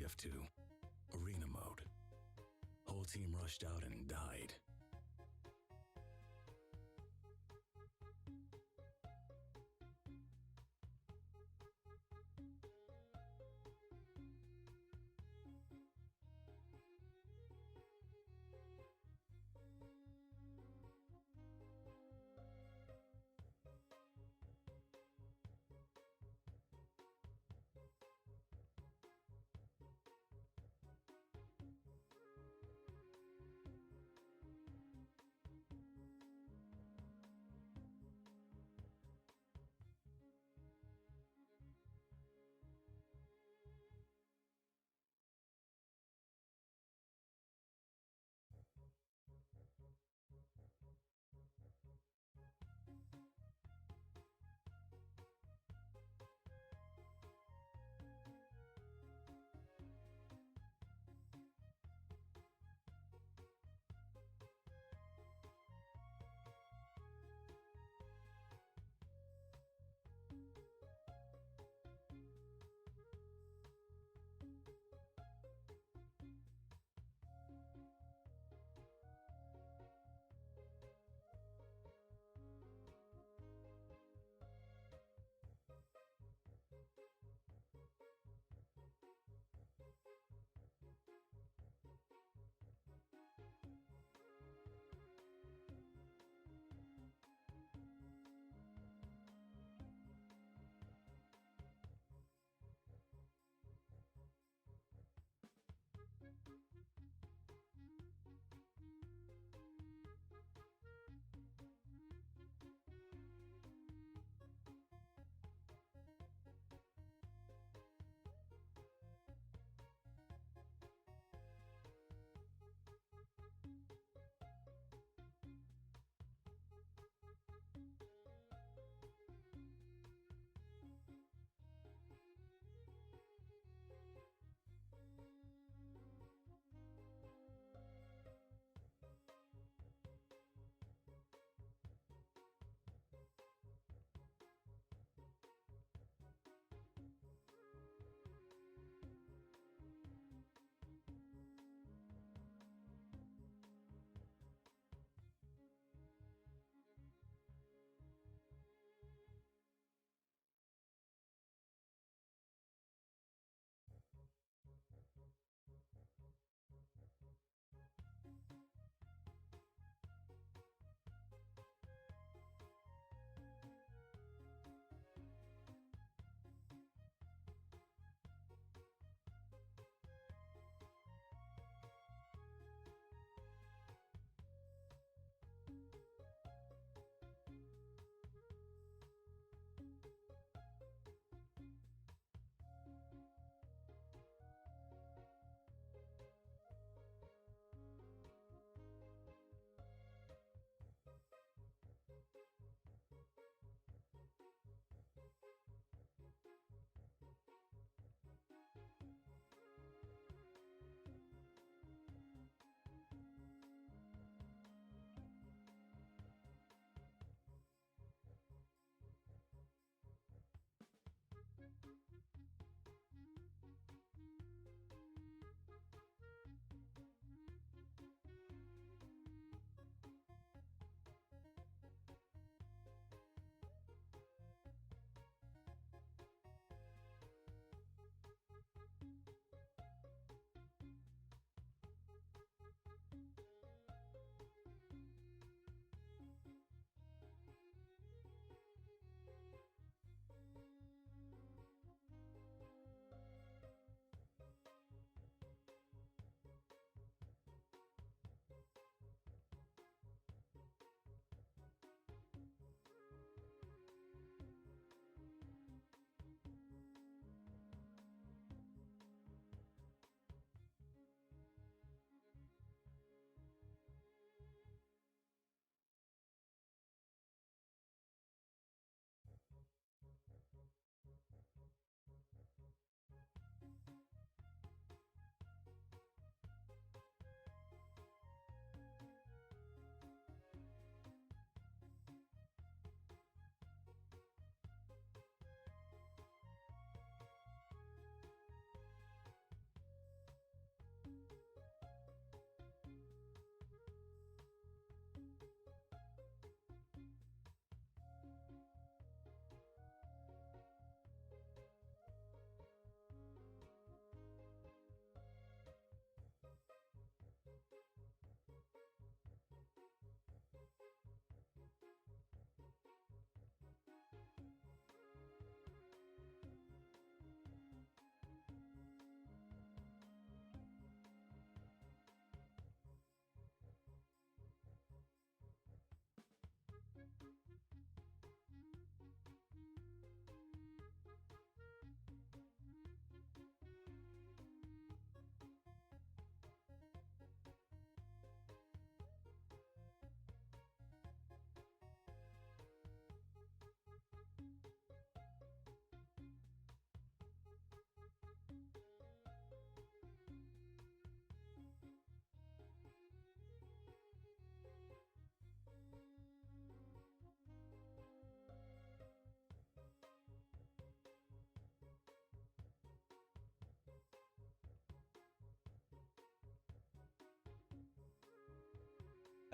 TF2, Arena Mode. Whole team rushed out and died.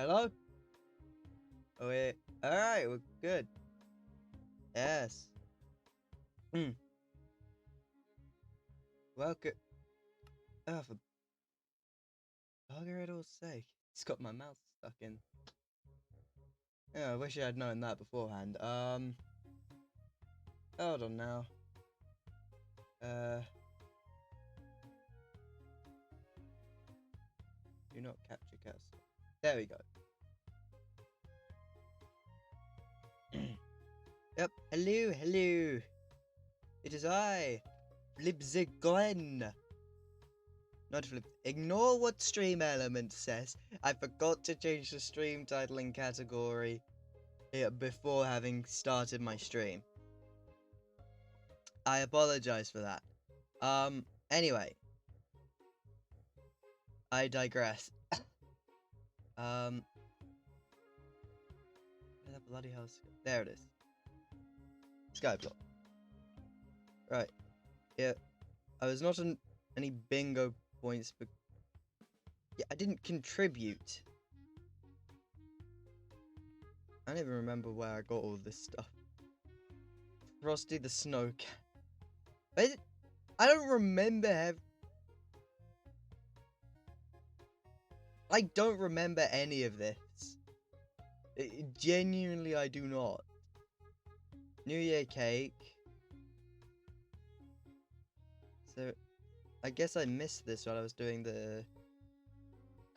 Hello? Oh, wait. Alright, we're good. Yes. Welcome. Oh, for bugger it all's sake. It's got my mouth stuck in. Yeah, I wish I had known that beforehand. Hold on now. Do not capture cursor. There we go. Yep. Hello. It is I, Flipzig Glenn. Not Flip. Ignore what stream element says. I forgot to change the stream title and category before having started my stream. I apologize for that. Anyway. I digress. Where the bloody hell's... There it is. Skyblock. Right. Yeah. I was not on any bingo points, but... Yeah, I didn't contribute. I don't even remember where I got all this stuff. Frosty the Snow Cat. I don't remember I don't remember any of this. Genuinely, I do not. New Year cake. So, I guess I missed this while I was doing the...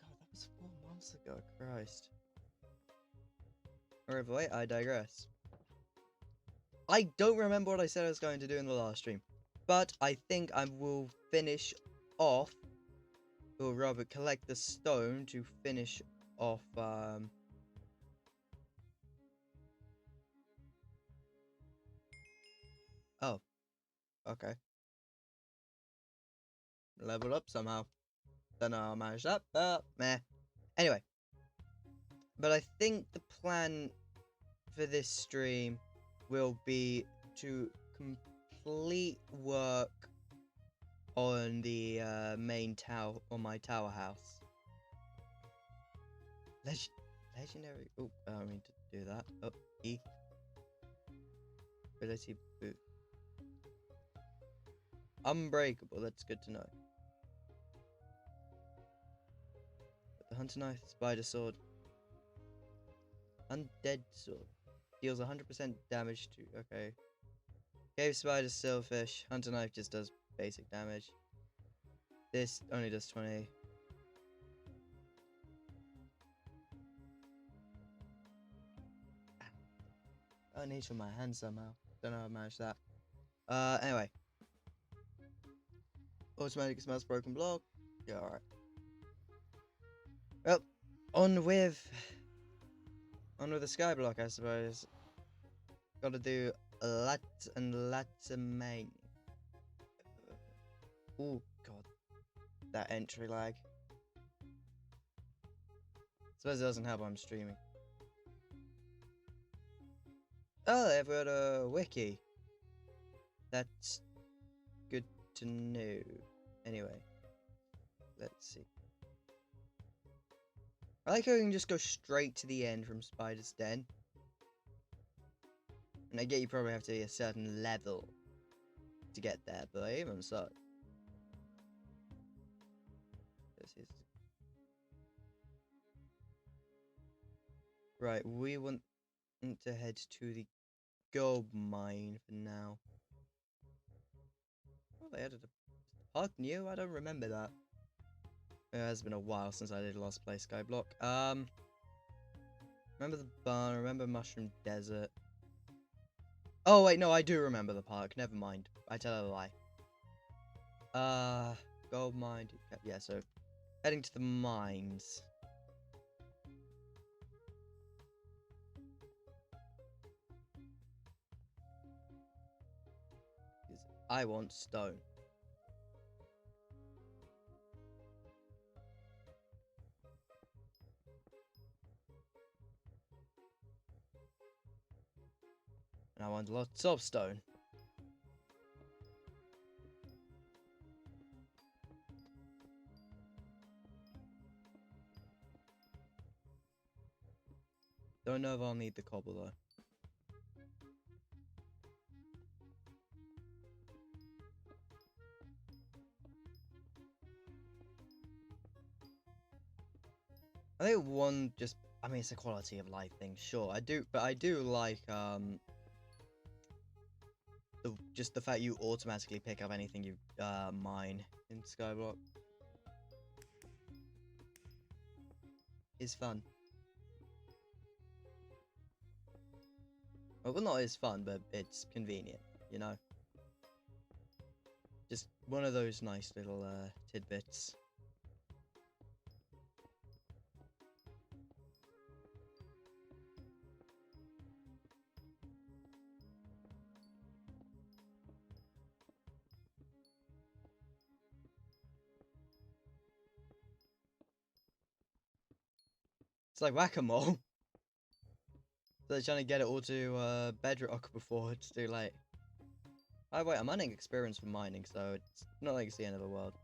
God, that was 4 months ago, Christ. Alright, wait, I digress. I don't remember what I said I was going to do in the last stream. But I think I will finish off... Or rather, collect the stone to finish off, Oh. Okay. Leveled up somehow. Don't know how I managed that, but meh. Anyway. But I think the plan for this stream will be to complete work on the main tower, on my tower house. Legendary. Oh, I don't mean to do that. Oh, E. Ability boot. Unbreakable. That's good to know. But the hunter knife, spider sword, undead sword deals 100% damage to. Okay. Cave spider, silverfish. Hunter knife just does basic damage. This only does 20. I need to my hand somehow. Don't know how I managed that. Anyway. Automatic smells broken block. Yeah, alright. Well, on with the skyblock, I suppose. Gotta do lots and lots of mining. Oh god. That entry lag. Suppose it doesn't help I'm streaming. Oh, they've got a wiki. That's good to know. Anyway. Let's see. I like how you can just go straight to the end from Spider's Den. And I get you probably have to be a certain level to get there, but even so. This is... Right, we want to head to the gold mine for now. Oh, they added a park new? I don't remember that. It has been a while since I did Lost Place Skyblock. Remember the barn, remember Mushroom Desert. Oh wait, no, I do remember the park. Never mind. I tell a lie. Gold mine. Yeah, so heading to the mines. I want stone. And I want lots of stone. Don't know if I'll need the cobble though. I think one just, I mean, it's a quality of life thing, sure. But I do like, just the fact you automatically pick up anything you, mine in Skyblock. Is fun. Well, not as fun, but it's convenient, you know? Just one of those nice little, tidbits. It's like whack-a-mole. So they're trying to get it all to bedrock before it's too late. Oh wait, I'm earning experience from mining, so it's not like it's the end of the world.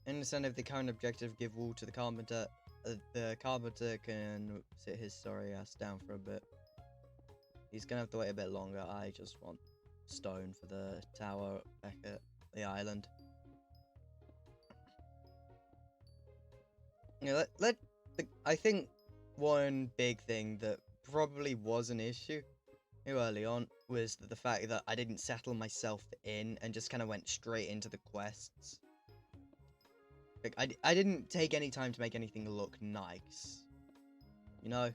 Instead of the current objective, give wool to the carpenter. The carpenter can sit his sorry ass down for a bit. He's gonna have to wait a bit longer. I just want stone for the tower back at the island. Yeah, I think one big thing that probably was an issue early on was the fact that I didn't settle myself in and just kind of went straight into the quests. Like, I didn't take any time to make anything look nice. You know?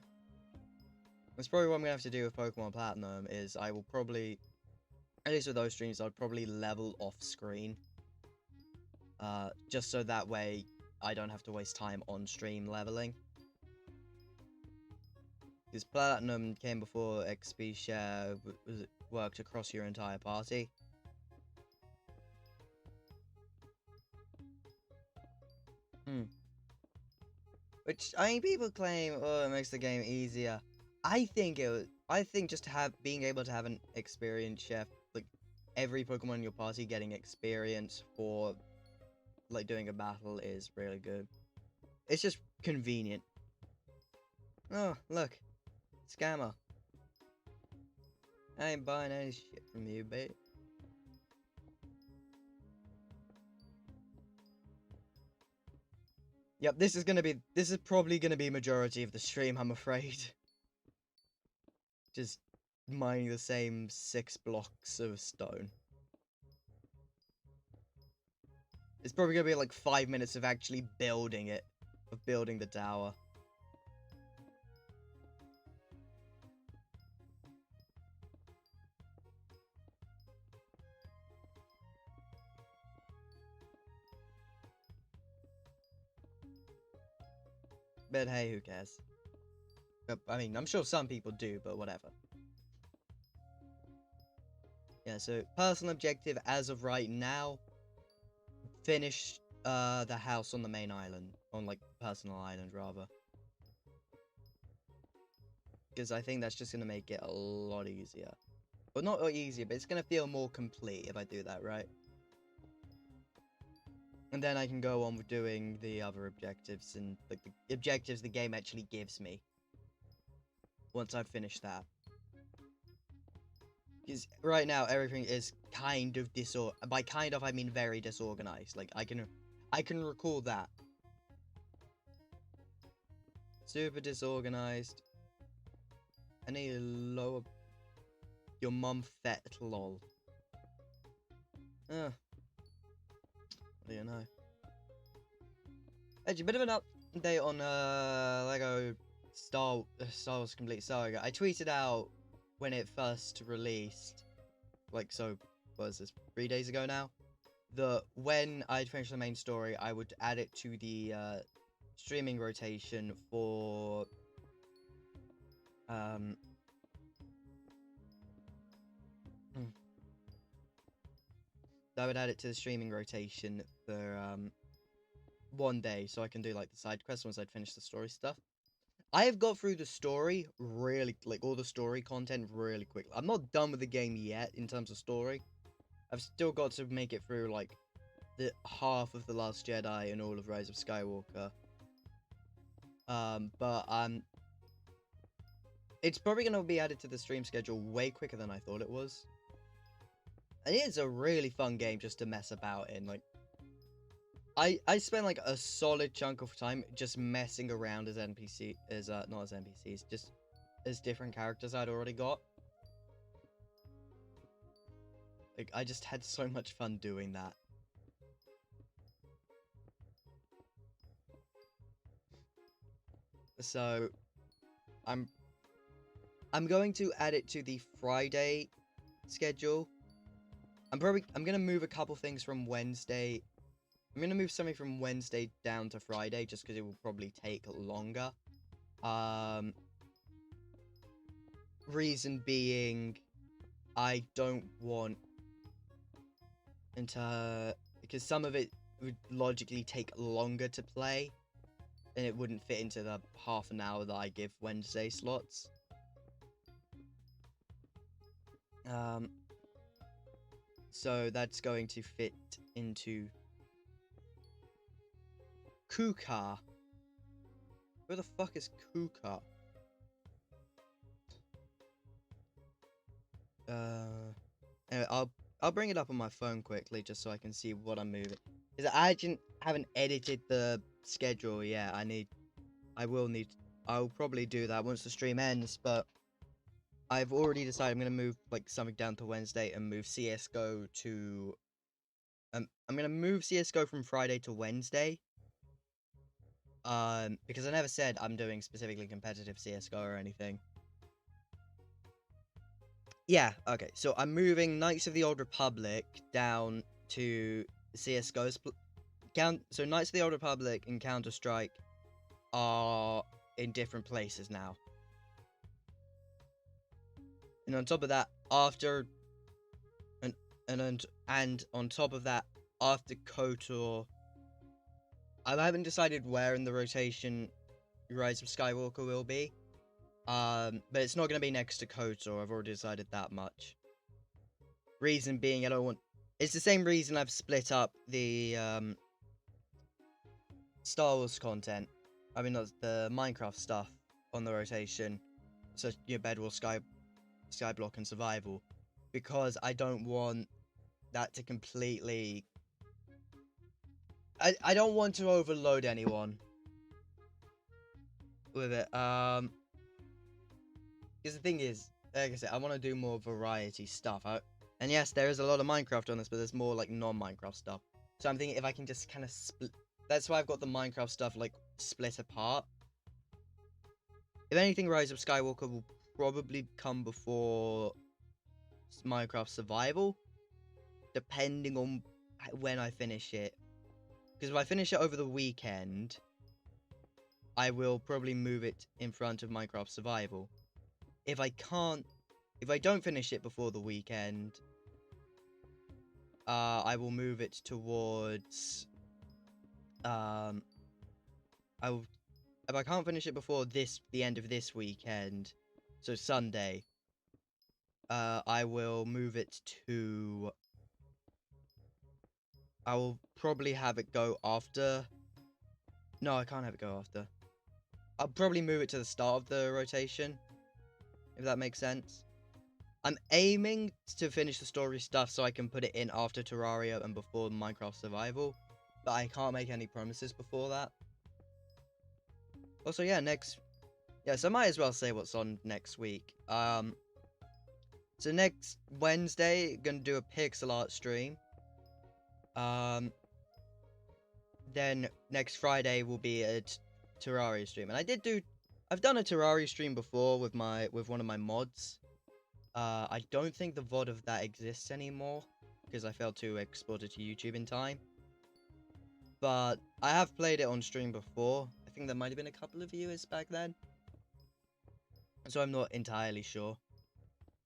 That's probably what I'm gonna have to do with Pokemon Platinum, is I will probably, at least with those streams, I'd probably level off screen. Just so that way I don't have to waste time on stream leveling. Because Platinum came before XP share worked across your entire party. Which, I mean, people claim, oh, it makes the game easier. I think just being able to have an experience chef, like, every Pokemon in your party getting experience for, like, doing a battle is really good. It's just convenient. Oh, look. Scammer. I ain't buying any shit from you, babe. Yep, this is probably gonna be majority of the stream, I'm afraid. Just mining the same 6 blocks of stone. It's probably gonna be like 5 minutes of actually building it. Of building the tower. But hey, who cares? I mean, I'm sure some people do, but whatever. Yeah, so personal objective as of right now, finish the house on the main island. On, like, personal island, rather. Because I think that's just going to make it a lot easier. Well, not easier, but it's going to feel more complete if I do that, right? And then I can go on with doing the other objectives, and, like, the objectives the game actually gives me. Once I've finished that. Because right now, everything is kind of by kind of, I mean very disorganized. Like, I can recall that. Super disorganized. Any lower... Your mum fet, lol. What do you know? Actually, a bit of an update on Lego Star Wars Complete Saga. I tweeted out when it first released, like, so, what was this, 3 days ago now? That when I'd finished the main story, I would add it to the streaming rotation for I would add it to the streaming rotation for 1 day, so I can do, like, the side quests once I'd finished the story stuff. I have got through the story really, like, all the story content really quickly. I'm not done with the game yet in terms of story. I've still got to make it through, like, the half of The Last Jedi and all of Rise of Skywalker. But it's probably going to be added to the stream schedule way quicker than I thought it was. And it is a really fun game just to mess about in. Like, I spent like a solid chunk of time just messing around as not as NPCs, just as different characters I'd already got. Like, I just had so much fun doing that. So, I'm going to add it to the Friday schedule. I'm gonna move a couple things from Wednesday. I'm gonna move something from Wednesday down to Friday just because it will probably take longer. Reason being, I don't want because some of it would logically take longer to play, and it wouldn't fit into the half an hour that I give Wednesday slots. So that's going to fit into Kuka. Where the fuck is Kuka? Anyway, I'll bring it up on my phone quickly just so I can see what I'm moving. Because I haven't edited the schedule yet. I'll probably do that once the stream ends, but I've already decided I'm gonna move like something down to Wednesday and move CS:GO to I'm gonna move CS:GO from Friday to Wednesday. Because I never said I'm doing specifically competitive CS:GO or anything. Yeah, okay. So I'm moving Knights of the Old Republic down to CS:GO. So Knights of the Old Republic and Counter-Strike are in different places now. And on top of that, and on top of that, after KOTOR, I haven't decided where in the rotation Rise of Skywalker will be. But it's not going to be next to KOTOR. I've already decided that much. Reason being, it's the same reason I've split up the Star Wars content. I mean, the Minecraft stuff on the rotation. So, Bedwars, Skyblock, and Survival. Because I don't want that to completely... I don't want to overload anyone with it. Because the thing is, like I said, I want to do more variety stuff. And yes, there is a lot of Minecraft on this, but there's more like non-Minecraft stuff. So I'm thinking if I can just kind of split... That's why I've got the Minecraft stuff like split apart. If anything, Rise of Skywalker will probably come before Minecraft Survival, depending on when I finish it. Because if I finish it over the weekend, I will probably move it in front of Minecraft Survival. If I don't finish it before the weekend, I will move it towards, if I can't finish it before the end of this weekend, so Sunday, I will move it to, I will probably have it go after, no, I can't have it go after. I'll probably move it to the start of the rotation, if that makes sense. I'm aiming to finish the story stuff so I can put it in after Terraria and before Minecraft Survival, but I can't make any promises before that. Also, yeah, so I might as well say what's on next week. So next Wednesday, gonna do a pixel art stream. Then next Friday will be a Terraria stream, and I've done a Terraria stream before with one of my mods. I don't think the VOD of that exists anymore, because I failed to export it to YouTube in time. But I have played it on stream before. I think there might have been a couple of viewers back then. So I'm not entirely sure.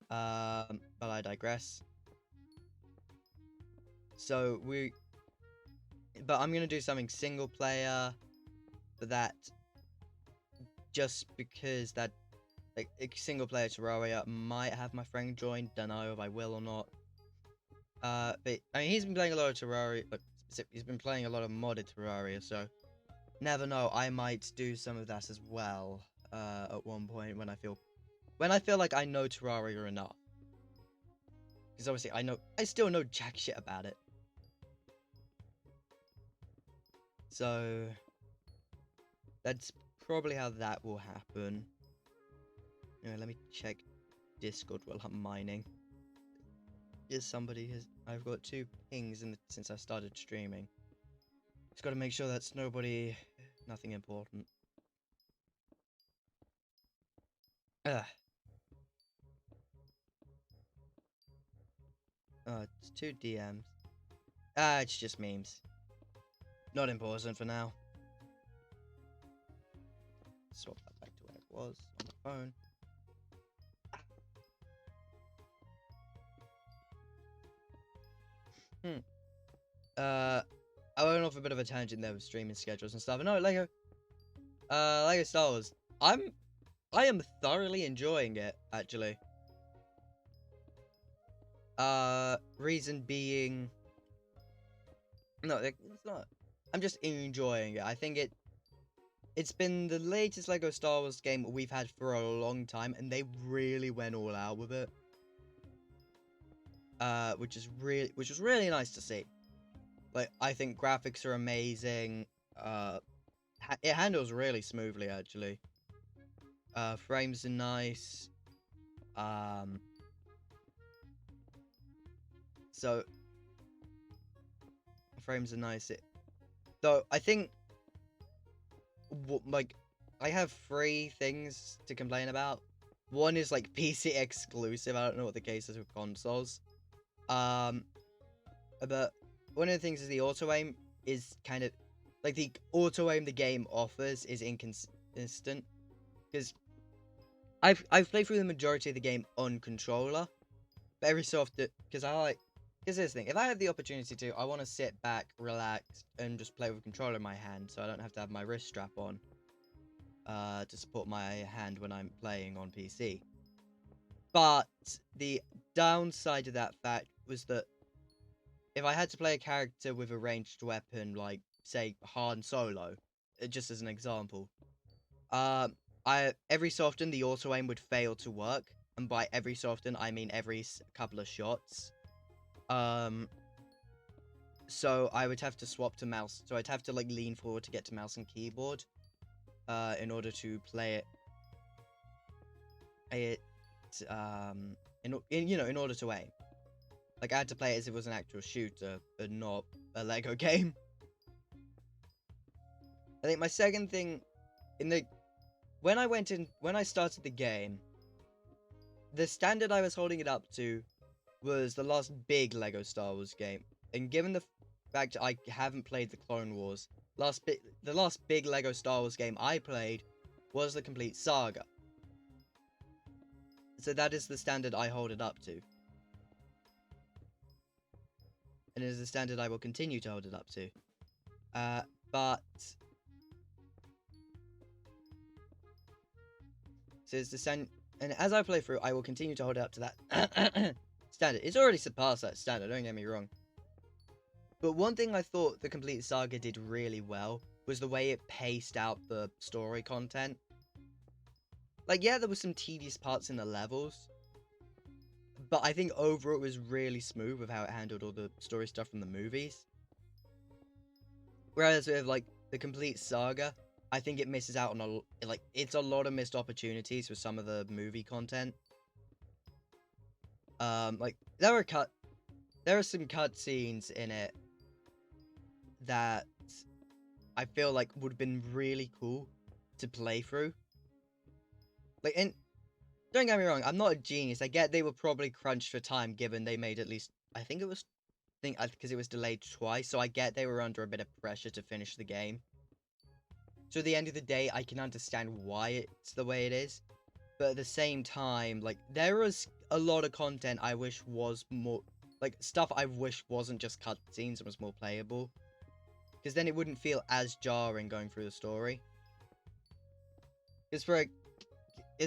But I digress. But I'm gonna do something single player for that, just because that, like, single player Terraria might have my friend join. Don't know if I will or not. But I mean, he's been playing a lot of Terraria, but He's been playing a lot of modded Terraria, so never know. I might do some of that as well at one point when I feel like I know Terraria enough. Because obviously I still know jack shit about it. So that's probably how that will happen. Anyway, let me check Discord while I'm mining. I've got 2 pings since I started streaming. Just gotta make sure that's nothing important. Ugh. It's 2 DMs. It's just memes. Not important for now. Swap that back to where it was on the phone. I went off a bit of a tangent there with streaming schedules and stuff. No, Lego Star Wars. I am thoroughly enjoying it, actually. Reason being, no, it's not. I'm just enjoying it. I think it's been the latest Lego Star Wars game we've had for a long time, and they really went all out with it. Which was really nice to see. Like, I think graphics are amazing. It handles really smoothly, actually. Frames are nice. So frames are nice. Though I think, like, I have 3 things to complain about. One is like PC exclusive. I don't know what the case is with consoles. But one of the things is the auto aim is kind of like the auto aim the game offers is inconsistent, because I've played through the majority of the game on controller, but every so often, because here's this thing, if I have the opportunity to, I want to sit back, relax, and just play with a controller in my hand, so I don't have to have my wrist strap on to support my hand when I'm playing on PC. But the downside of that fact was that if I had to play a character with a ranged weapon, like, say, Han Solo, just as an example, every so often the auto aim would fail to work, and by every so often I mean every couple of shots. So I would have to swap to mouse. So I'd have to like lean forward to get to mouse and keyboard, in order to play it. In order to aim. Like, I had to play it as if it was an actual shooter, but not a Lego game. I think my second thing, when I started the game, the standard I was holding it up to was the last big Lego Star Wars game. And given the fact I haven't played the Clone Wars, the last big Lego Star Wars game I played was the complete saga. So that is the standard I hold it up to. And it is the standard I will continue to hold it up to. But so it's the standard, and as I play through, I will continue to hold it up to that standard. It's already surpassed that standard, don't get me wrong. But one thing I thought the complete saga did really well was the way it paced out the story content. Like, yeah, there were some tedious parts in the levels, but I think overall it was really smooth with how it handled all the story stuff from the movies. Whereas with, like, the complete saga, I think it misses out on it's a lot of missed opportunities with some of the movie content. Like, there are some cutscenes in it that I feel like would have been really cool to play through. Like, and don't get me wrong, I'm not a genius. I get they were probably crunched for time, given they made at least, because it was delayed twice, so I get they were under a bit of pressure to finish the game. So at the end of the day, I can understand why it's the way it is. But at the same time, like, there was a lot of content I wish was more, like, stuff I wish wasn't just cutscenes and was more playable. Because then it wouldn't feel as jarring going through the story. Because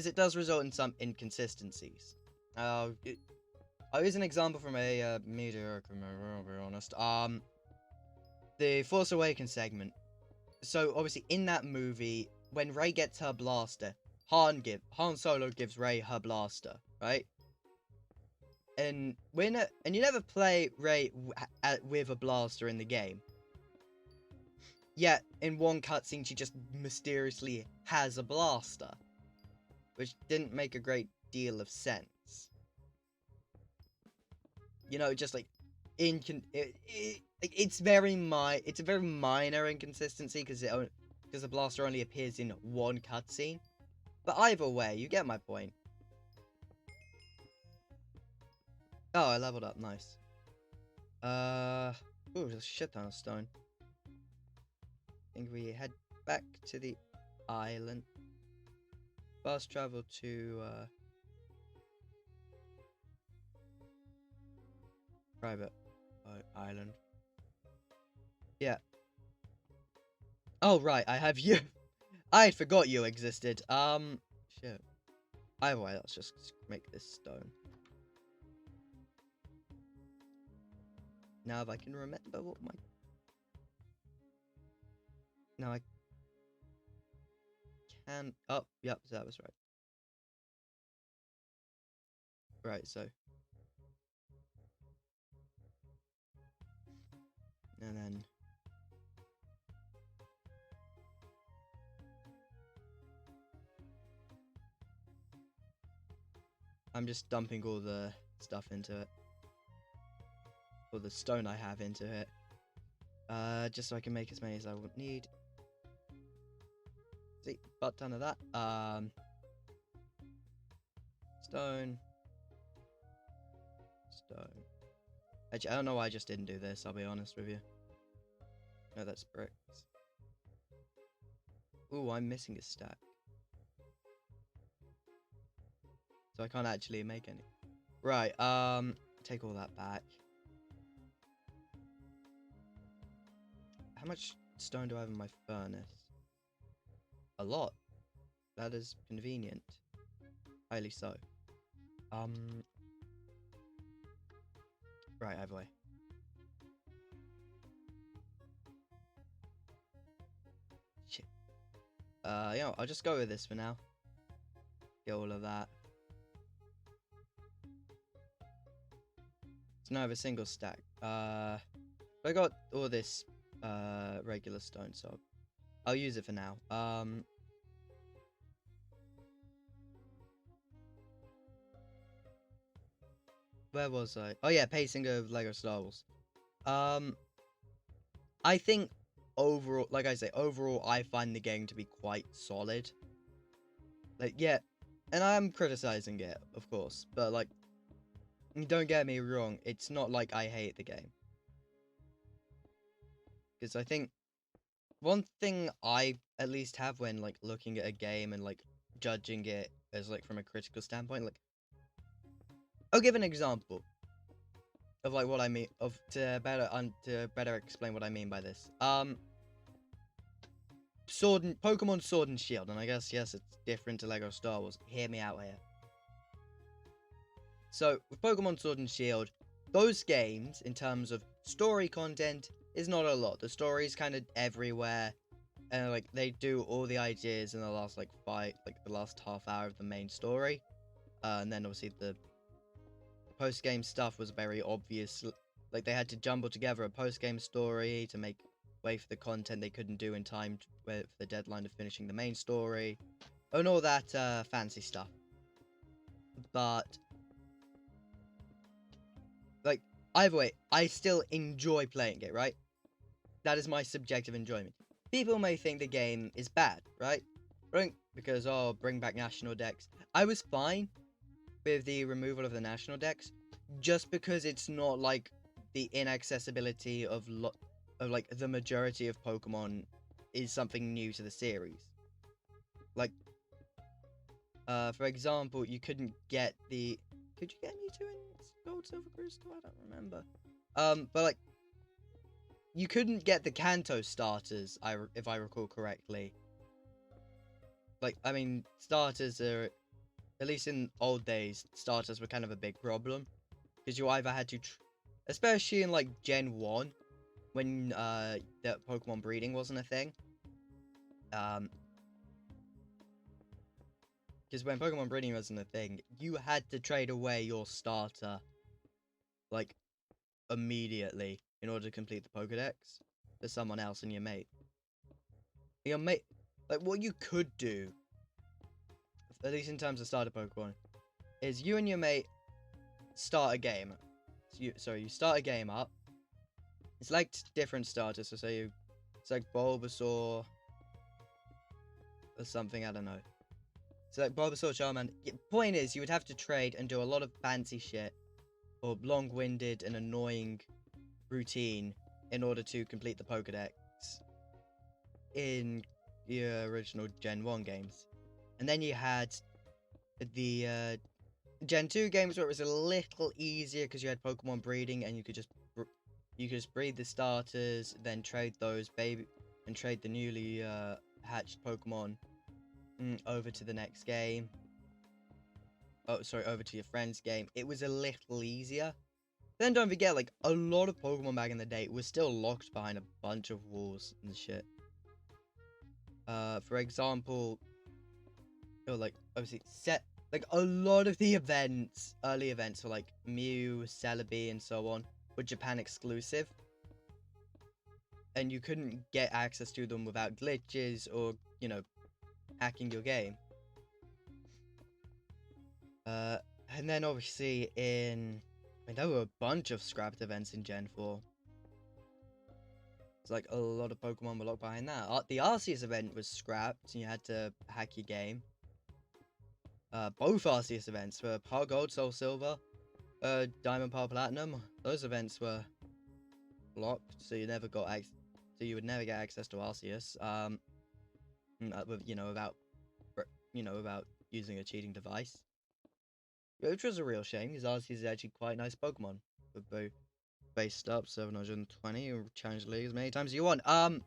it does result in some inconsistencies. I'll use an example from a mediocre movie, I'll be honest. the Force Awakens segment. So obviously in that movie, when Rey gets her blaster, Han Solo gives Rey her blaster, right? And you never play Rey with a blaster in the game. Yet in one cutscene, she just mysteriously has a blaster, which didn't make a great deal of sense. You know, just like it's a very minor inconsistency because the blaster only appears in one cutscene. But either way, you get my point. Oh, I leveled up, nice. Ooh, there's a shit ton of stone. I think we head back to the island. Fast travel to private island. Yeah. Oh right, I have you. I forgot you existed. Shit. Either way, let's just make this stone. Now if I can remember what my... Now I can... Oh, yep, that was right. Right, so... And then... I'm just dumping all the stuff into it. Or the stone I have into it. Just so I can make as many as I would need. See, butt ton of that. Stone. Stone. Actually, I don't know why I just didn't do this, I'll be honest with you. No, that's bricks. Ooh, I'm missing a stack. So I can't actually make any. Right, take all that back. How much stone do I have in my furnace? A lot. That is convenient. Highly so. Right, either way. Shit. Yeah, I'll just go with this for now. Get all of that. So now I have a single stack. I got all this regular stone, so I'll use it for now. Where was I? Oh yeah, pacing of Lego Star Wars. I think overall, like I say, overall I find the game to be quite solid. Like, yeah, and I'm criticizing it, of course, but like, don't get me wrong, it's not like I hate the game. Because I think one thing I at least have when like looking at a game and like judging it as like from a critical standpoint, like I'll give an example of like what I mean to better explain what I mean by this. Pokemon Sword and Shield, and I guess yes, it's different to Lego Star Wars. Hear me out here. So with Pokemon Sword and Shield, those games in terms of story content is not a lot. The story is kind of everywhere, and like they do all the ideas in the last like the last half hour of the main story, and then obviously the post-game stuff was very obvious. Like they had to jumble together a post-game story to make way for the content they couldn't do in time for the deadline of finishing the main story, and all that fancy stuff. But like either way, I still enjoy playing it, right? That is my subjective enjoyment. People may think the game is bad, right? Because, oh, bring back national decks. I was fine with the removal of the national decks, just because it's not like the inaccessibility of like the majority of Pokemon is something new to the series. Like, for example, you couldn't get the... Could you get Mewtwo in Gold, Silver, Crystal? I don't remember. But like, you couldn't get the Kanto starters, if I recall correctly. Like, I mean, starters are... At least in old days, starters were kind of a big problem. Because you either had to... Especially in, like, Gen 1. when the Pokemon breeding wasn't a thing. Because when Pokemon breeding wasn't a thing, you had to trade away your starter, like, immediately in order to complete the Pokedex to someone else and your mate. Your mate, like, what you could do, at least in terms of starter Pokemon, is you and your mate start a game. So you start a game up. It's like different starters, so say it's like Bulbasaur or something, I don't know. So like Bulbasaur, Charmander. Point is, you would have to trade and do a lot of fancy shit or long-winded and annoying routine in order to complete the Pokedex in your original Gen 1 games. And then you had the Gen 2 games where it was a little easier because you had Pokemon breeding and you could just breed the starters, then trade those and trade the newly hatched Pokemon over to the next game. Oh, sorry, over to your friend's game. It was a little easier. Then don't forget, like, a lot of Pokemon back in the day was still locked behind a bunch of walls and shit. For example, like, obviously, like, a lot of the events, early events for, like, Mew, Celebi, and so on, were Japan exclusive. And you couldn't get access to them without glitches or, you know, hacking your game. And then obviously there were a bunch of scrapped events in Gen 4. It's like a lot of Pokemon were locked behind that. The Arceus event was scrapped and you had to hack your game. Both Arceus events were Heart Gold, Soul Silver, Diamond, Pearl, Platinum. Those events were blocked, so you would never get access to Arceus. Without using a cheating device. Which was a real shame, because Arceus is actually quite a nice Pokemon. With both based up 720 or challenge league as many times as you want. And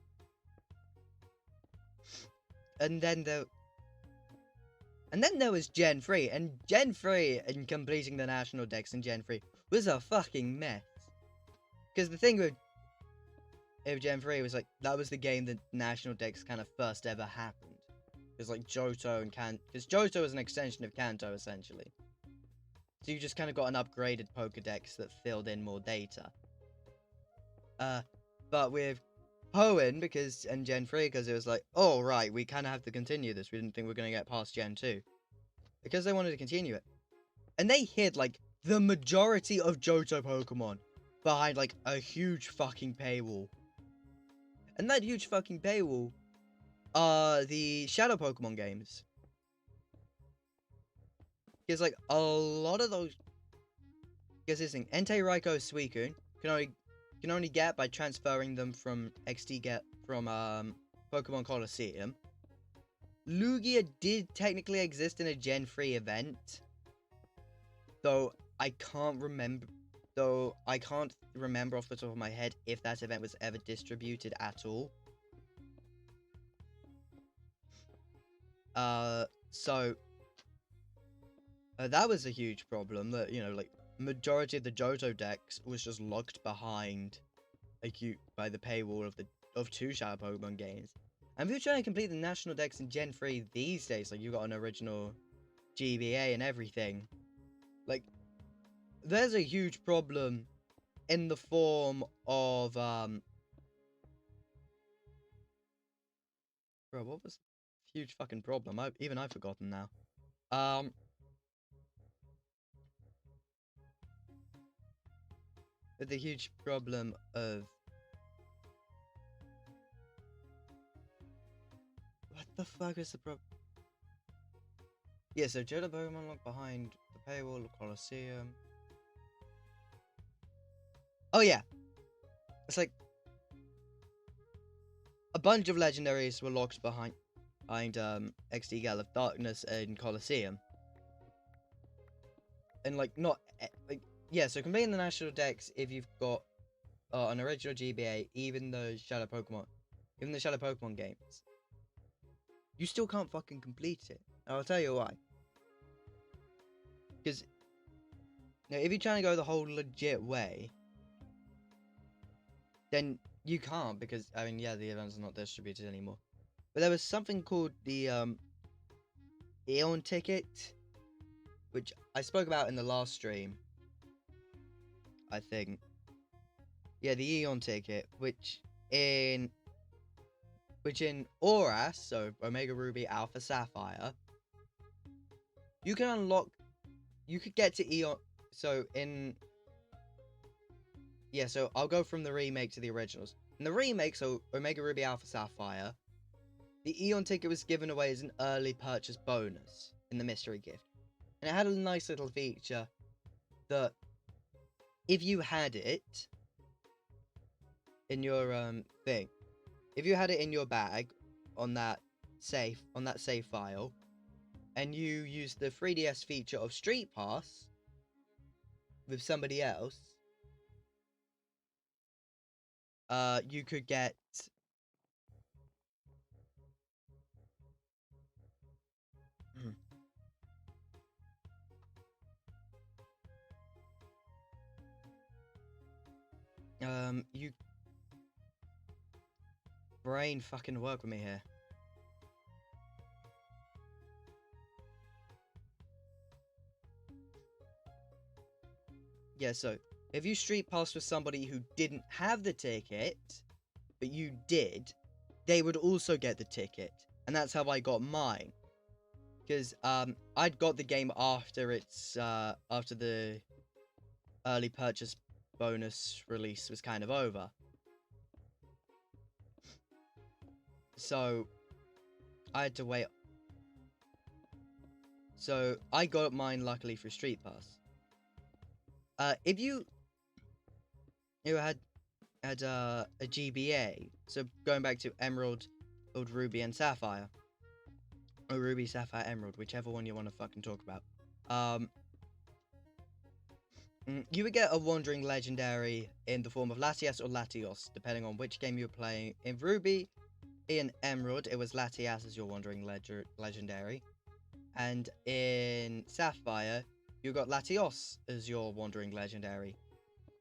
then there was Gen 3, and Gen 3 and completing the national dex in Gen 3 was a fucking mess. Because the thing with Gen 3 was like, that was the game that national dex kind of first ever happened. Because like Johto and because Johto is an extension of Kanto essentially. So you just kind of got an upgraded Pokedex that filled in more data. But with Hoenn, and Gen 3, because it was like, oh, right, we kind of have to continue this. We didn't think we were going to get past Gen 2. Because they wanted to continue it. And they hid, like, the majority of Johto Pokemon behind, like, a huge fucking paywall. And that huge fucking paywall are the Shadow Pokemon games. Because, like, a lot of those... Because this thing, Entei, Raikou, Suicune can only get by transferring them from Pokemon Colosseum. Lugia did technically exist in a Gen 3 event. Though I can't remember off the top of my head if that event was ever distributed at all. That was a huge problem, that, you know, like, majority of the Johto decks was just locked behind by the paywall of two Shadow Pokemon games. And if you're trying to complete the national decks in Gen 3 these days, like, you got an original GBA and everything, like, there's a huge problem in the form of, bro, what was the huge fucking problem? I've forgotten now. With the huge problem of... What the fuck is the problem? Yeah, so Johto Pokemon look behind the paywall of Colosseum. Oh yeah. It's like... a bunch of legendaries were locked behind XD Gale of Darkness and Colosseum. And like, not... like, yeah, so completing the national decks, if you've got an original GBA, even the Shadow Pokemon games, you still can't fucking complete it. And I'll tell you why. Because, if you're trying to go the whole legit way, then You can't because, I mean, yeah, the events are not distributed anymore. But there was something called the Eon ticket, which I spoke about in the last stream, I think. Yeah, the Eon ticket, which in Auras, so Omega Ruby, Alpha Sapphire, you can unlock, you could get to Eon, so so I'll go from the remake to the originals. In the remake, so Omega Ruby, Alpha Sapphire, the Eon ticket was given away as an early purchase bonus in the mystery gift. And it had a nice little feature that if you had it in your thing, if you had it in your bag on that save file, and you used the 3DS feature of Street Pass with somebody else, you could get you brain fucking work with me here. Yeah, so if you Street Pass with somebody who didn't have the ticket, but you did, they would also get the ticket. And that's how I got mine. Because I'd got the game after its after the early purchase bonus release was kind of over. So I had to wait. So I got mine luckily through Street Pass. If you had a GBA, so going back to Emerald, Ruby, and Sapphire, or Ruby, Sapphire, Emerald, whichever one you want to fucking talk about, you would get a Wandering Legendary in the form of Latias or Latios, depending on which game you're playing. In Ruby, in Emerald, it was Latias as your Wandering Legendary, and in Sapphire, you got Latios as your Wandering Legendary.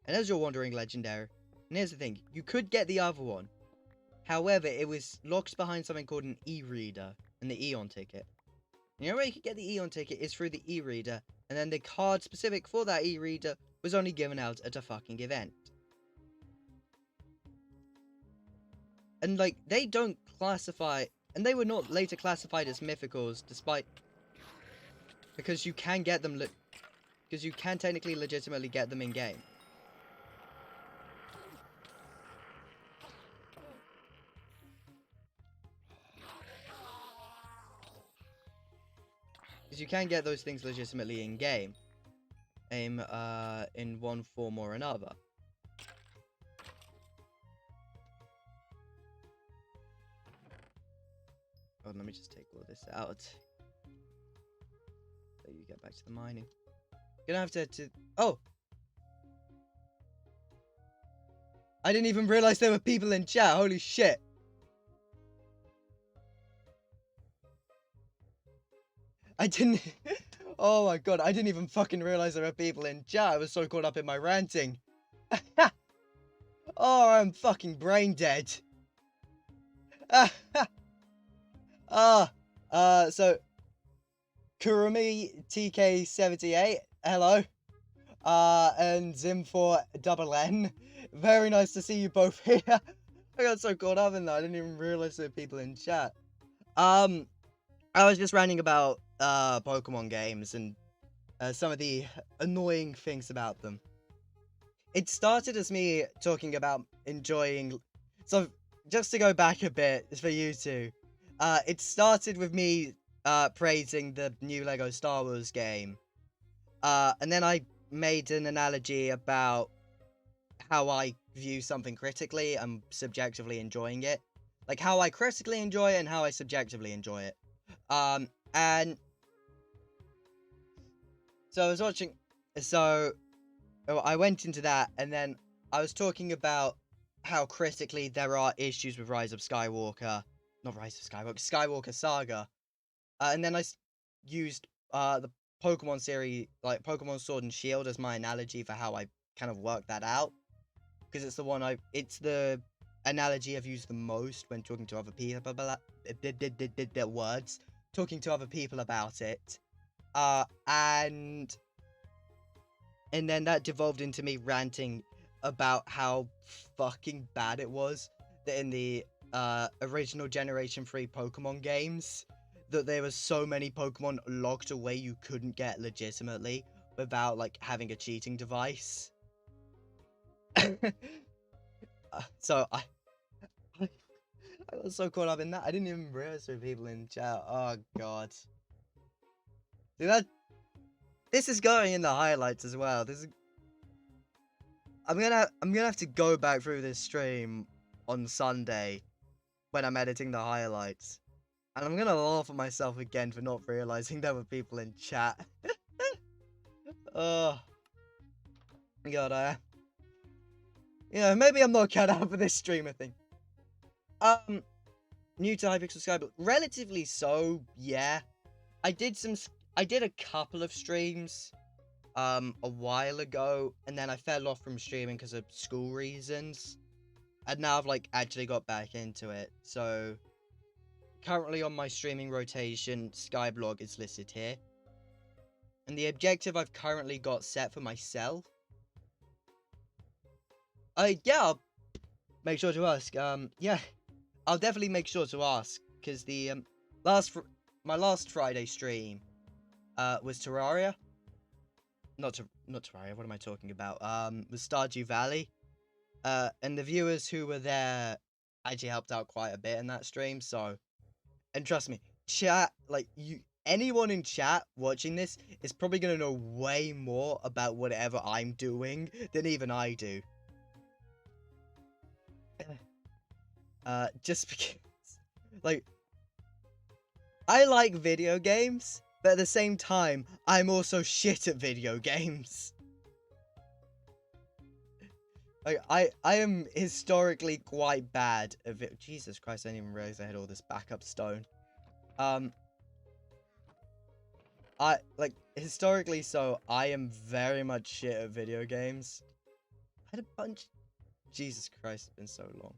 And as your Wandering Legendary, and here's the thing, you could get the other one. However, it was locked behind something called an e-reader and the Eon ticket. And the only way you could get the Eon ticket is through the e-reader, and then the card specific for that e-reader was only given out at a fucking event. And, like, they don't classify, and they were not later classified as mythicals, despite, because you can get them, because you can technically legitimately get them in-game. Because you can get those things legitimately in-game. In one form or another. Oh, let me just take all this out. So you get back to the mining. You're gonna have to... Oh! I didn't even realize there were people in chat. Holy shit. I didn't... Oh my god, I didn't even fucking realize there were people in chat. I was so caught up in my ranting. Oh, I'm fucking brain dead. So... Kurumi TK78, hello. And Zim4NN. Very nice to see you both here. I got so caught up in that, I didn't even realize there were people in chat. I was just ranting about Pokemon games and some of the annoying things about them. It started as me talking about enjoying... So, just to go back a bit for you two. It started with me praising the new LEGO Star Wars game. And then I made an analogy about how I view something critically and subjectively enjoying it. Like, how I critically enjoy it and how I subjectively enjoy it. And... So I was watching... So... I went into that, and then I was talking about how critically there are issues with Rise of Skywalker. Not Rise of Skywalker, Skywalker Saga. And then I used the Pokemon series, like Pokemon Sword and Shield, as my analogy for how I kind of work that out. Because it's the one it's the analogy I've used the most when talking to other people about words, talking to other people about it. And then that devolved into me ranting about how fucking bad it was that in the original Generation 3 Pokemon games, that there were so many Pokemon locked away you couldn't get legitimately without, like, having a cheating device. So I was so caught up in that, I didn't even realize there were people in chat. Oh god. Dude, this is going in the highlights as well. I'm gonna have to go back through this stream on Sunday when I'm editing the highlights. And I'm gonna laugh at myself again for not realizing there were people in chat. Oh god, yeah, maybe I'm not cut out for this streamer thing. New to Hypixel Skyblock, relatively so, yeah. I did a couple of streams a while ago, and then I fell off from streaming because of school reasons. And now I've, like, actually got back into it. So currently on my streaming rotation, Skyblock is listed here. And the objective I've currently got set for myself, yeah, I'll make sure to ask. Yeah, I'll definitely make sure to ask, because the my last Friday stream was Terraria. Not Terraria. What am I talking about? Was Stardew Valley. And the viewers who were there actually helped out quite a bit in that stream. So, and trust me, chat, like, anyone in chat watching this is probably gonna know way more about whatever I'm doing than even I do. Just because, like, I like video games, but at the same time, I'm also shit at video games. Like, I am historically quite bad at it. Jesus Christ, I didn't even realize I had all this backup stone. Historically, so, I am very much shit at video games. I had a bunch... Jesus Christ, it's been so long.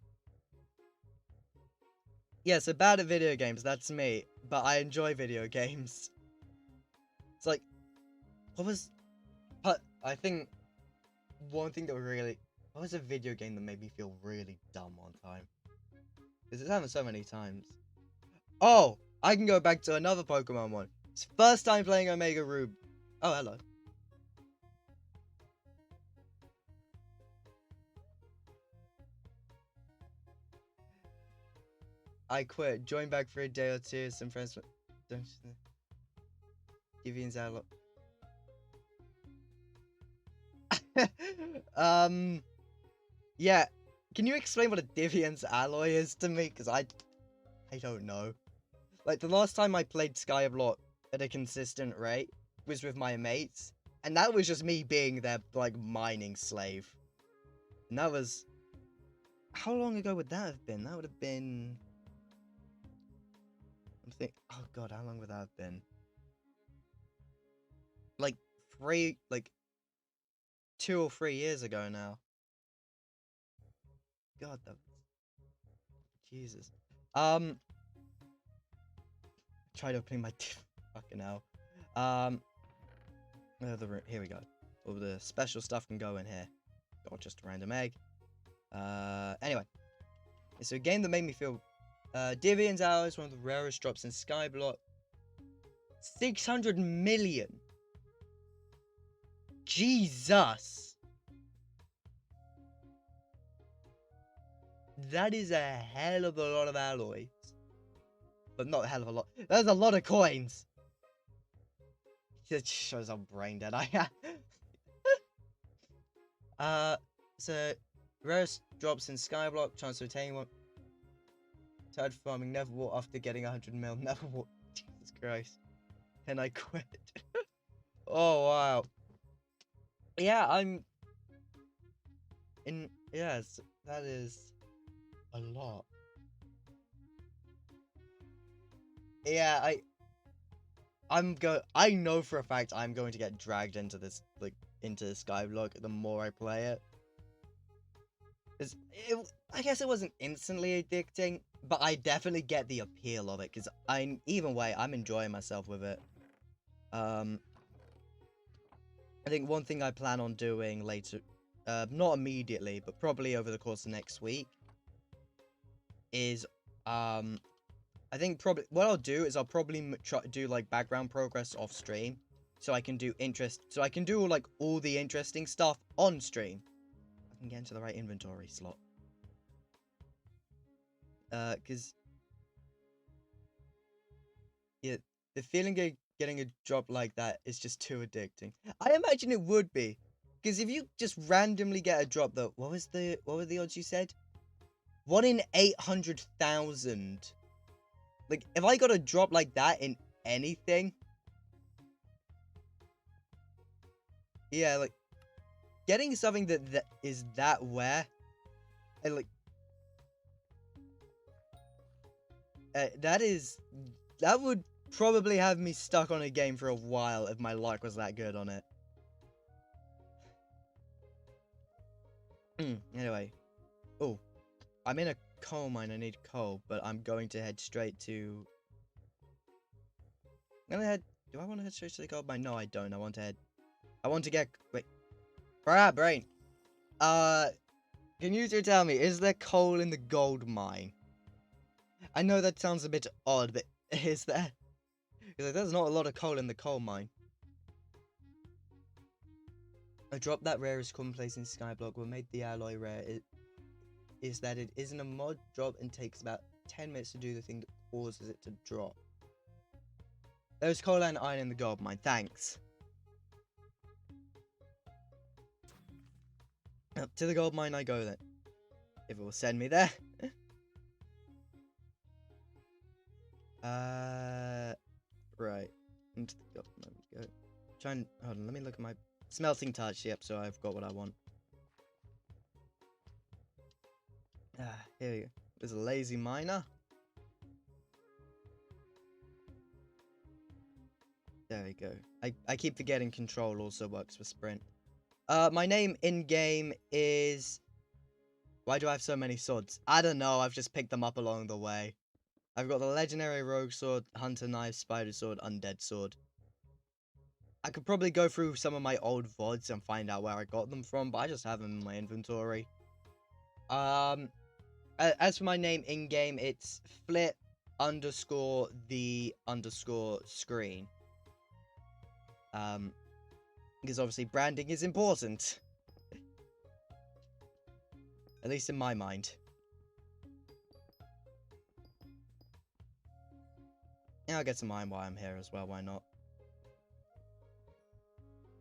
Yeah, so bad at video games, that's me. But I enjoy video games. It's like... What was... But I think... One thing that really... What was a video game that made me feel really dumb one time? Because it's happened so many times. Oh! I can go back to another Pokemon one. It's first time playing Omega Ruby. Oh, hello. I quit. Join back for a day or two. Some friends... Don't... Givian's out. Yeah. Can you explain what a Divian's alloy is to me? Because I don't know. Like, the last time I played Skyblock at a consistent rate was with my mates. And that was just me being their, like, mining slave. And that was... How long ago would that have been? That would have been... I'm thinking... Oh, God, how long would that have been? Like, 2 or 3 years ago now. God, that... Jesus. Tried opening my... Fucking hell. Here we go. All the special stuff can go in here. Got just a random egg. Anyway. It's a game that made me feel... Divian's Hour is one of the rarest drops in Skyblock. 600 million. Jesus. That is a hell of a lot of alloys. But not a hell of a lot. There's a lot of coins. It shows how brain dead I am. So, rarest drops in Skyblock. Chance to attain one. Tired farming. Never walk after getting 100 mil. Never walk. Jesus Christ. And I quit. Oh, wow. Yeah, I'm... Yes, that is... a lot. Yeah, I know for a fact I'm going to get dragged into this, like, into Skyblock the more I play it. I guess it wasn't instantly addicting, but I definitely get the appeal of it, because either way, I'm enjoying myself with it. I think one thing I plan on doing later, not immediately, but probably over the course of next week, is, I think probably, what I'll do is I'll probably try to do, like, background progress off stream, so I can do like, all the interesting stuff on stream. I can get into the right inventory slot. Because, yeah, the feeling of getting a job like that is just too addicting. I imagine it would be, because if you just randomly get a drop that, what were the odds you said? 1 in 800,000. Like, if I got a drop like that in anything, yeah, like, getting something that is that rare, and like, that would probably have me stuck on a game for a while if my luck was that good on it. Anyway. Oh, I'm in a coal mine. I need coal, but I'm going to head straight to... I'm gonna head... Do I want to head straight to the gold mine? No, I don't. I want to get... Wait. Brain. Can you two tell me, is there coal in the gold mine? I know that sounds a bit odd, but is there? Because there's not a lot of coal in the coal mine. A drop that rare is commonplace in Skyblock. What made the alloy rare is that it isn't a mod drop and takes about 10 minutes to do the thing that causes it to drop. There's coal and iron in the gold mine. Thanks. Up to the gold mine I go then. If it will send me there. Right. Into the gold mine we go. Hold on, let me look at my smelting touch. Yep, so I've got what I want. Here we go. There's a lazy miner. There we go. I keep forgetting control also works for sprint. My name in-game is... Why do I have so many swords? I don't know, I've just picked them up along the way. I've got the legendary rogue sword, hunter knife, spider sword, undead sword. I could probably go through some of my old VODs and find out where I got them from, but I just have them in my inventory. As for my name in-game, it's flit_the_screen. Because obviously branding is important. At least in my mind. Yeah, I'll get some iron while I'm here as well, why not?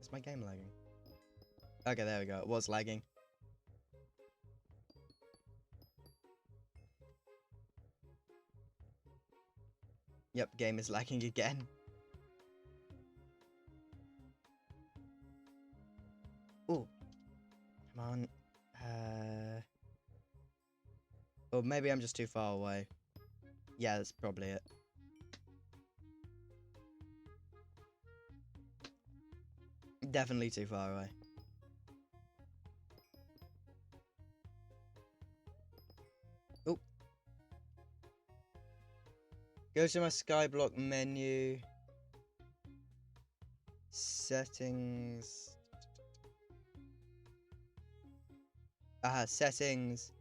Is my game lagging? Okay, there we go, it was lagging. Yep, game is lagging again. Ooh. Come on. Oh, maybe I'm just too far away. Yeah, that's probably it. Definitely too far away. Oh. Go to my Skyblock menu. Settings. Settings.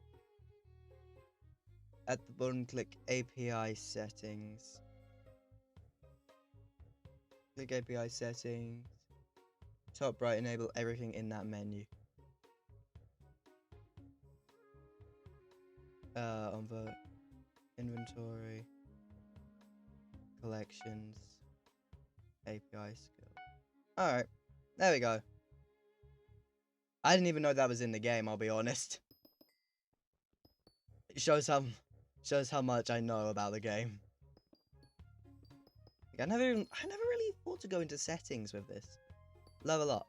At the bottom, click API settings. Click API settings. Top right, enable everything in that menu. On the inventory, collections, API skill. Alright, there we go. I didn't even know that was in the game, I'll be honest. It shows how much I know about the game. Like, I never really thought to go into settings with this. Level up.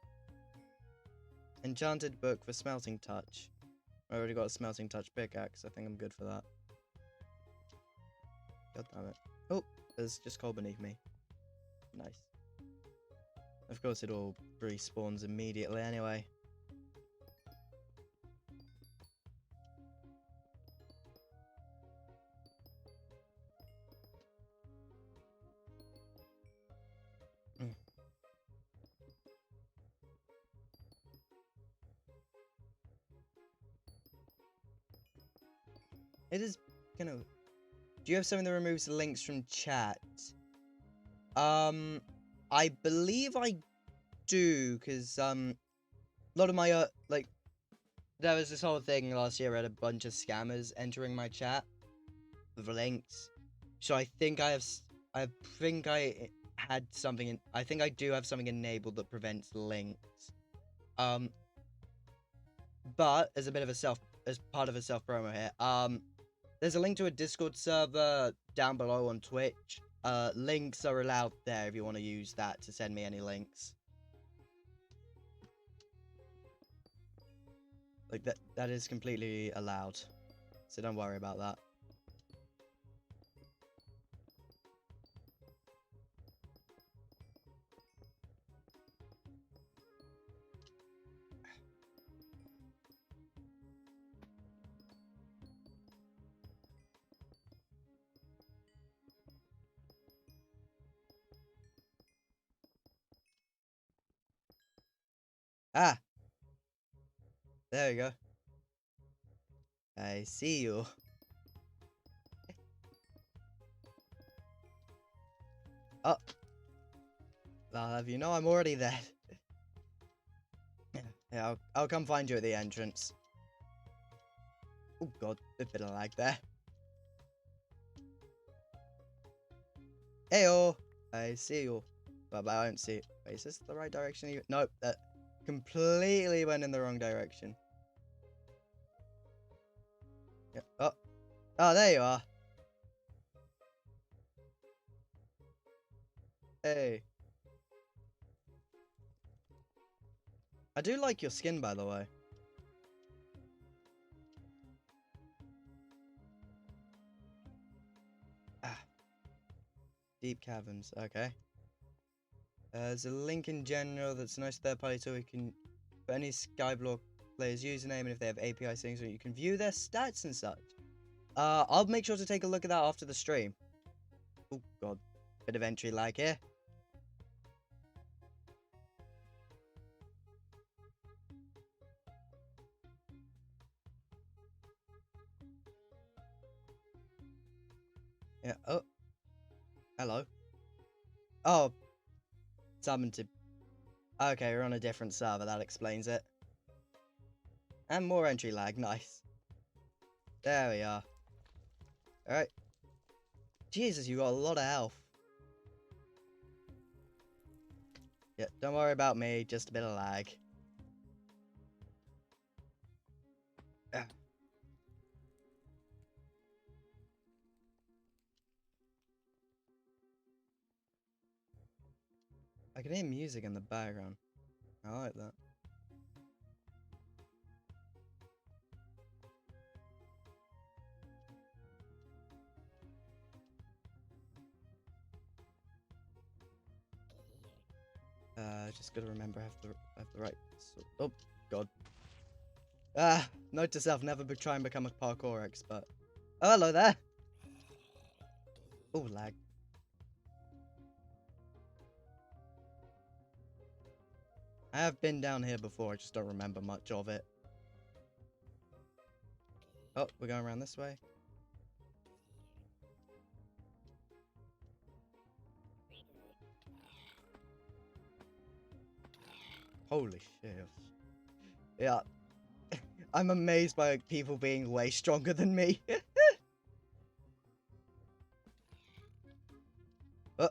Enchanted book for smelting touch. I already got a smelting touch pickaxe. I think I'm good for that. God damn it. Oh, there's just coal beneath me. Nice. Of course it all respawns immediately anyway. It is kind of... Do you have something that removes links from chat? I believe I do, because, a lot of my, like, there was this whole thing last year, I had a bunch of scammers entering my chat with links. So I think I think I had something I think I do have something enabled that prevents links. But as part of a self promo here, there's a link to a Discord server down below on Twitch. Links are allowed there if you want to use that to send me any links. Like, that is completely allowed. So don't worry about that. Ah! There you go. I see you. Oh. I'll have you know I'm already there. Yeah, I'll come find you at the entrance. Oh god, a bit of lag there. Heyo! I see you. But I don't see it. Wait, is this the right direction? Nope, that completely went in the wrong direction. Yep. Oh. Oh, there you are. Hey. I do like your skin, by the way. Ah. Deep caverns, okay. There's a link in general that's a nice third-party tool. You can put any Skyblock player's username, and if they have API settings, you can view their stats and such. I'll make sure to take a look at that after the stream. Oh god, bit of entry lag here. Yeah, oh. Hello. Oh. Summoned to... Okay, we're on a different server, that explains it. And more entry lag, nice. There we are. Alright. Jesus, you got a lot of health. Yeah, don't worry about me, just a bit of lag. Ah. I can hear music in the background. I like that. Just gotta remember I have the right... Oh, god. Note to self, never try and become a parkour expert. Oh, hello there. Oh, lag. I have been down here before, I just don't remember much of it. Oh, we're going around this way. Holy shit. Yeah. I'm amazed by people being way stronger than me. Oh.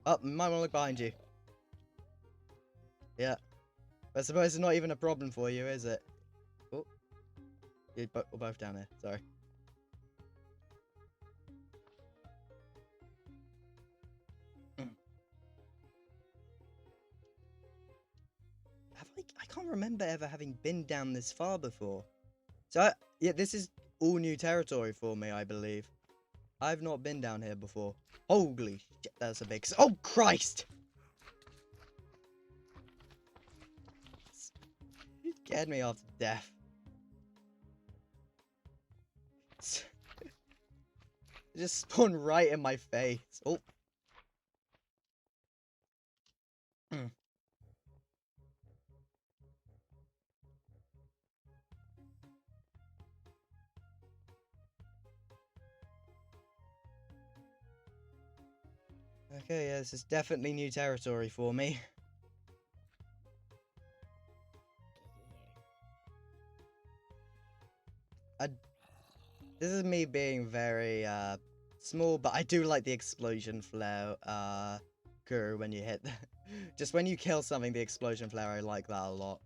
Oh, might want to look behind you. Yeah. I suppose it's not even a problem for you, is it? Oh. We're both down here, sorry. I can't remember ever having been down this far before. So, yeah, this is all new territory for me, I believe. I've not been down here before. Holy shit, that's a big... Oh, Christ! It scared me off to death. It just spawned right in my face. Oh. Okay, yeah, this is definitely new territory for me. This is me being very, small, but I do like the explosion flare, Guru, when you hit just when you kill something, the explosion flare, I like that a lot.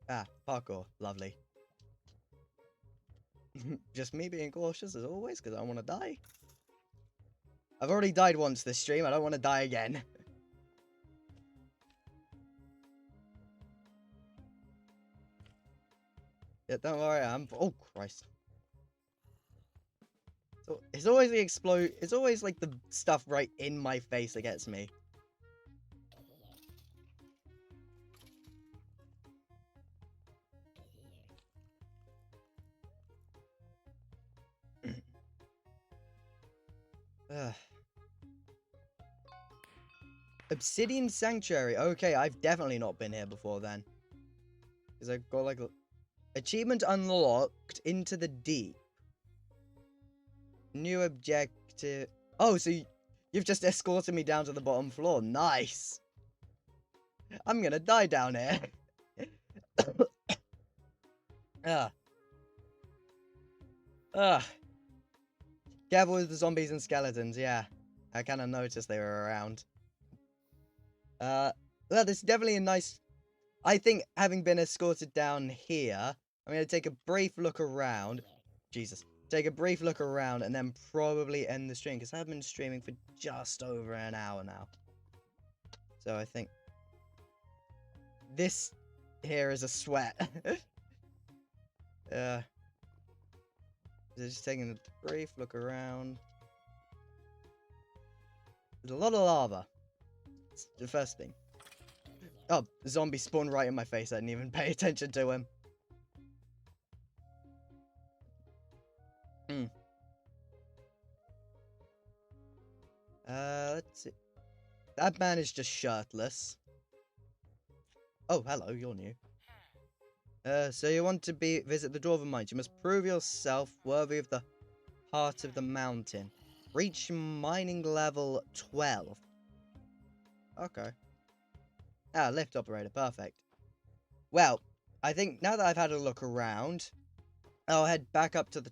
Ah, parkour. Lovely. Just me being cautious as always, because I don't want to die. I've already died once this stream, I don't want to die again. Yeah, don't worry, oh, Christ. So, it's always the it's always, like, the stuff right in my face that gets me. Obsidian Sanctuary. Okay, I've definitely not been here before then. Because I've got, like, achievement unlocked into the deep. New objective. Oh, so you've just escorted me down to the bottom floor. Nice. I'm gonna die down here. Ugh. Ugh. Careful with the zombies and skeletons, yeah. I kind of noticed they were around. Well, this is definitely a nice... I think, having been escorted down here, I'm going to take a brief look around. Jesus. Take a brief look around and then probably end the stream, because I've been streaming for just over an hour now. So I think... this here is a sweat. Just taking a brief look around. There's a lot of lava. It's the first thing. Oh, the zombie spawned right in my face. I didn't even pay attention to him. Let's see. That man is just shirtless. Oh, hello, you're new. So you want to visit the Dwarven Mines. You must prove yourself worthy of the heart of the mountain. Reach mining level 12. Okay. Ah, lift operator, perfect. Well, I think now that I've had a look around, I'll head back up to the...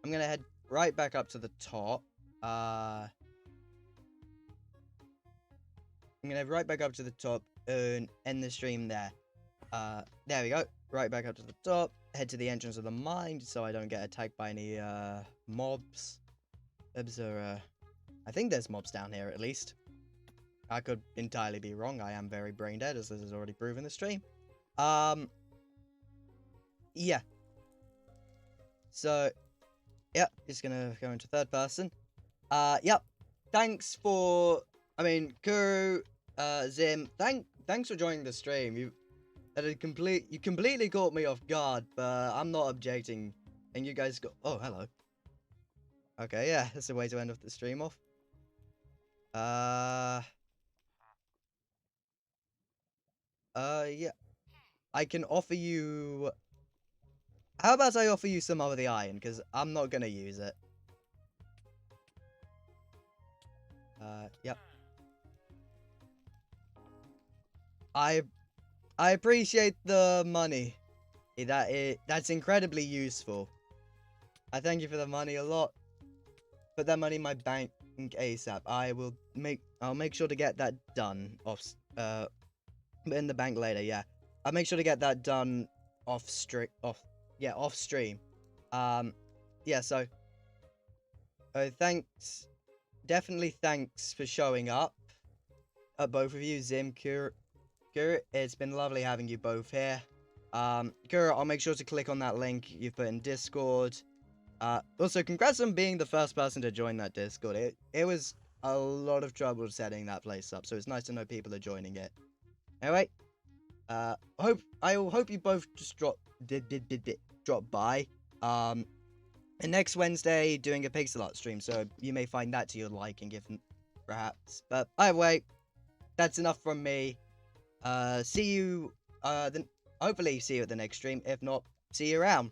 I'm gonna head right back up to the top. I'm gonna head right back up to the top and end the stream there. There we go. Right back up to the top. Head to the entrance of the mine so I don't get attacked by any, mobs. I think there's mobs down here at least. I could entirely be wrong. I am very brain dead, as this is already proven in the stream. Yeah. So, yep, just gonna go into third person. Yep. Thanks for, I mean, Kuru, Zim, thanks for joining the stream. You completely caught me off guard, but I'm not objecting. And you guys got, oh, hello. Okay, yeah, that's a way to end off the stream off. Yeah. I can offer you... How about I offer you some of the iron? Because I'm not going to use it. Yep. I appreciate the money. That's incredibly useful. I thank you for the money a lot. Put that money in my bank ASAP. I'll make sure to get that done in the bank later, yeah. I'll make sure to get that done off stream. Yeah, so thanks. Definitely thanks for showing up. Both of you, Zim, Kuru. It's been lovely having you both here. Kuru, I'll make sure to click on that link you've put in Discord. Also, congrats on being the first person to join that Discord. It was a lot of trouble setting that place up, so it's nice to know people are joining it. Anyway, I hope you both just drop by. And next Wednesday, doing a pixel art stream, so you may find that to your liking, if perhaps. But either way, that's enough from me. See you. Hopefully see you at the next stream. If not, see you around.